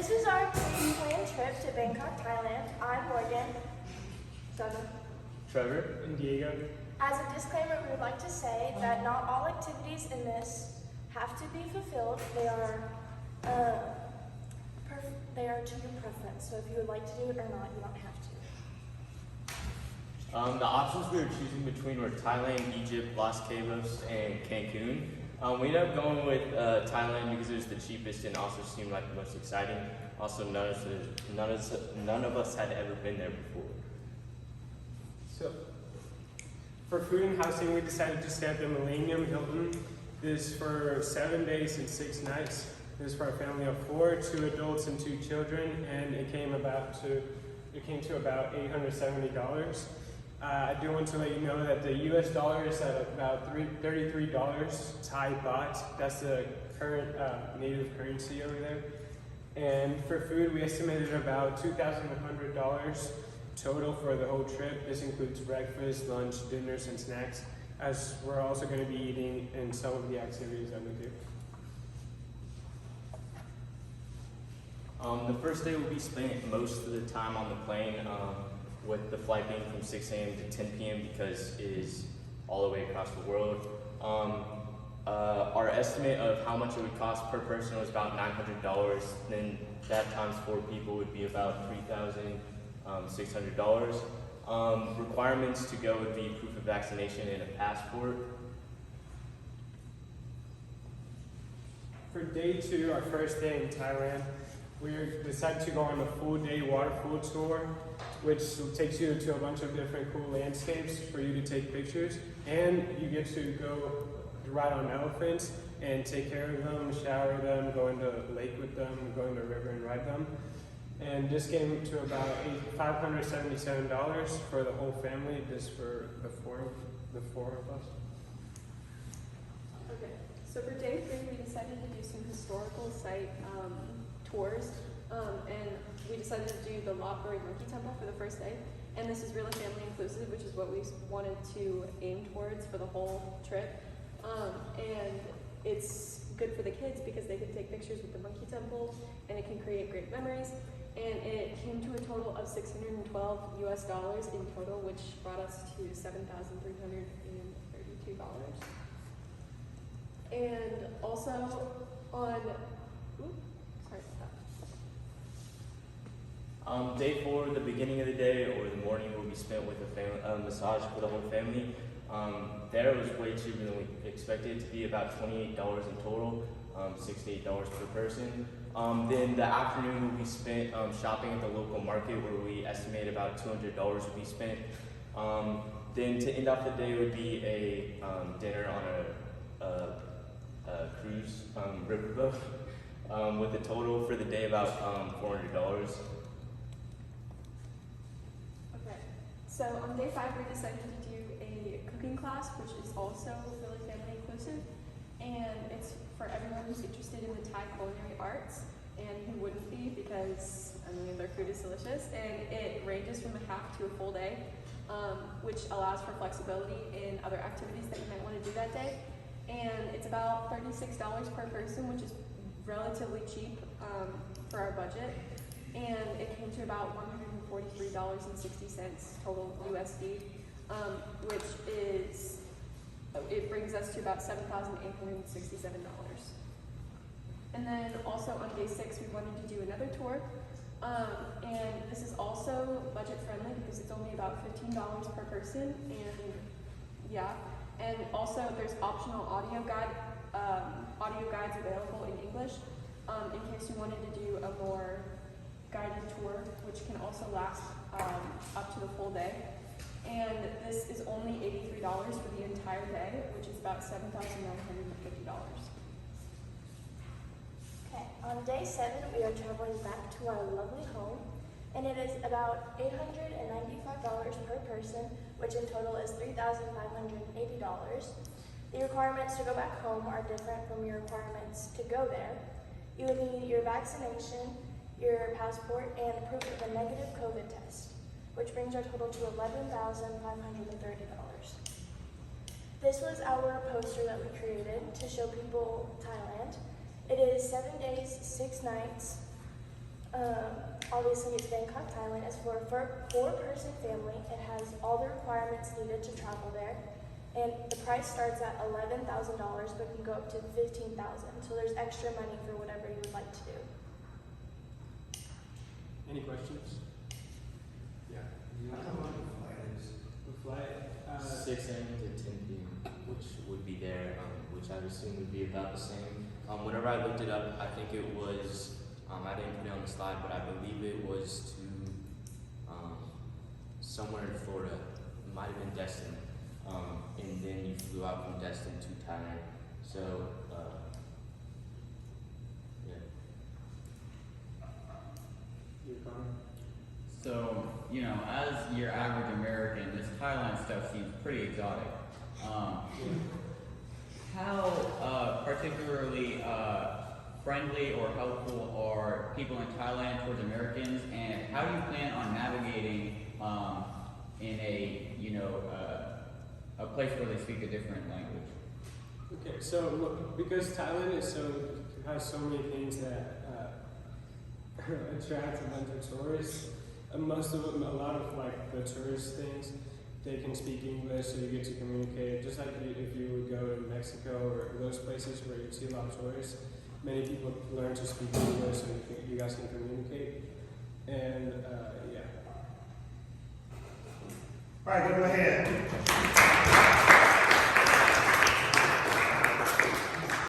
This is our pre-planned trip to Bangkok, Thailand. I'm Morgan. Trevor. And Diego. As a disclaimer, we would like to say that not all activities in this have to be fulfilled. They are to your preference. So if you would like to do it or not, you don't have to. The options we were choosing between were Thailand, Egypt, Los Cabos, and Cancun. We ended up going with Thailand because it was the cheapest and also seemed like the most exciting. Also, none of us had ever been there before. So, for food and housing, we decided to stay at the Millennium Hilton. This is for 7 days and 6 nights. This is for a family of 4, 2 adults and 2 children, and it came to about $870. I do want to let you know that the US dollar is at about $33 Thai baht. That's the current native currency over there. And for food, we estimated about $2,100 total for the whole trip. This includes breakfast, lunch, dinners, and snacks, as we're also going to be eating in some of the activities that we do. The first day will be spent most of the time on the plane, with the flight being from 6 a.m. to 10 p.m. because it is all the way across the world. Our estimate of how much it would cost per person was about $900. Then that times 4 people would be about $3,600. Requirements to go would be proof of vaccination and a passport. For day 2, our first day in Thailand, we decided to go on a full-day waterfall tour, which takes you to a bunch of different cool landscapes for you to take pictures, and you get to go ride on elephants and take care of them, shower them, go into the lake with them, go into the river and ride them. And this came to about $577 for the whole family, just for the four of us. Okay, so for day 3, we decided to do some historical site tours, and we decided to do the Lopburi Monkey Temple for the first day. And this is really family inclusive, which is what we wanted to aim towards for the whole trip. And it's good for the kids because they can take pictures with the monkey temple, and it can create great memories. And it came to a total of $612 in total, which brought us to $7,332. And also on, sorry about that. Day 4, the beginning of the day or the morning will be spent with a massage for the whole family. There it was way cheaper than we expected it to be, about $28 in total, $68 per person. Then the afternoon will be spent shopping at the local market, where we estimate about $200 will be spent. Then to end off the day would be a dinner on a cruise riverboat, with a total for the day about $400. Okay, so on day 5, we decided to do a cooking class, which is also really family inclusive, and it's for everyone who's interested in the Thai culinary arts, and who wouldn't be, because I mean their food is delicious, and it ranges from a half to a full day, which allows for flexibility in other activities that you might want to do that day. And it's about $36 per person, which is relatively cheap for our budget, and it came to about $143.60 total USD, which is, it brings us to about $7,867. And then also on day 6, we wanted to do another tour, and this is also budget friendly because it's only about $15 per person, and yeah, and also there's optional audio guides available in English, in case you wanted to do a more guided tour, which can also last up to the full day. And this is only $83 for the entire day, which is about $7,950. Okay, on day 7, we are traveling back to our lovely home, and it is about $895 per person, which in total is $3,580. The requirements to go back home are different from your requirements to go there. You would need your vaccination, your passport, and proof of a negative COVID test, which brings our total to $11,530. This was our poster that we created to show people Thailand. It is 7 days, 6 nights, Obviously, it's Bangkok, Thailand. It's for a four-person family. It has all the requirements needed to travel there. And the price starts at $11,000, but can go up to $15,000. So there's extra money for whatever you would like to do. Any questions? Yeah. How long the flight is? The flight? 6 a.m. to 10 p.m., which would be there, which I would assume would be about the same. Whenever I looked it up, I think it was, I didn't put it on the slide, but I believe it was to somewhere in Florida. It might have been Destin. And then you flew out from Destin to Thailand. So, yeah. Your comment? So, you know, as your average American, this Thailand stuff seems pretty exotic. How particularly friendly or helpful are people in Thailand towards Americans, and how do you plan on navigating in a, you know, a place where they speak a different language? Okay, so look, because Thailand has so many things that attract a bunch of tourists. Most of them, a lot of like the tourist things, they can speak English, so you get to communicate. Just like if you would go to Mexico or those places where you see a lot of tourists, many people learn to speak English, so you guys can communicate. And yeah. All right, go ahead.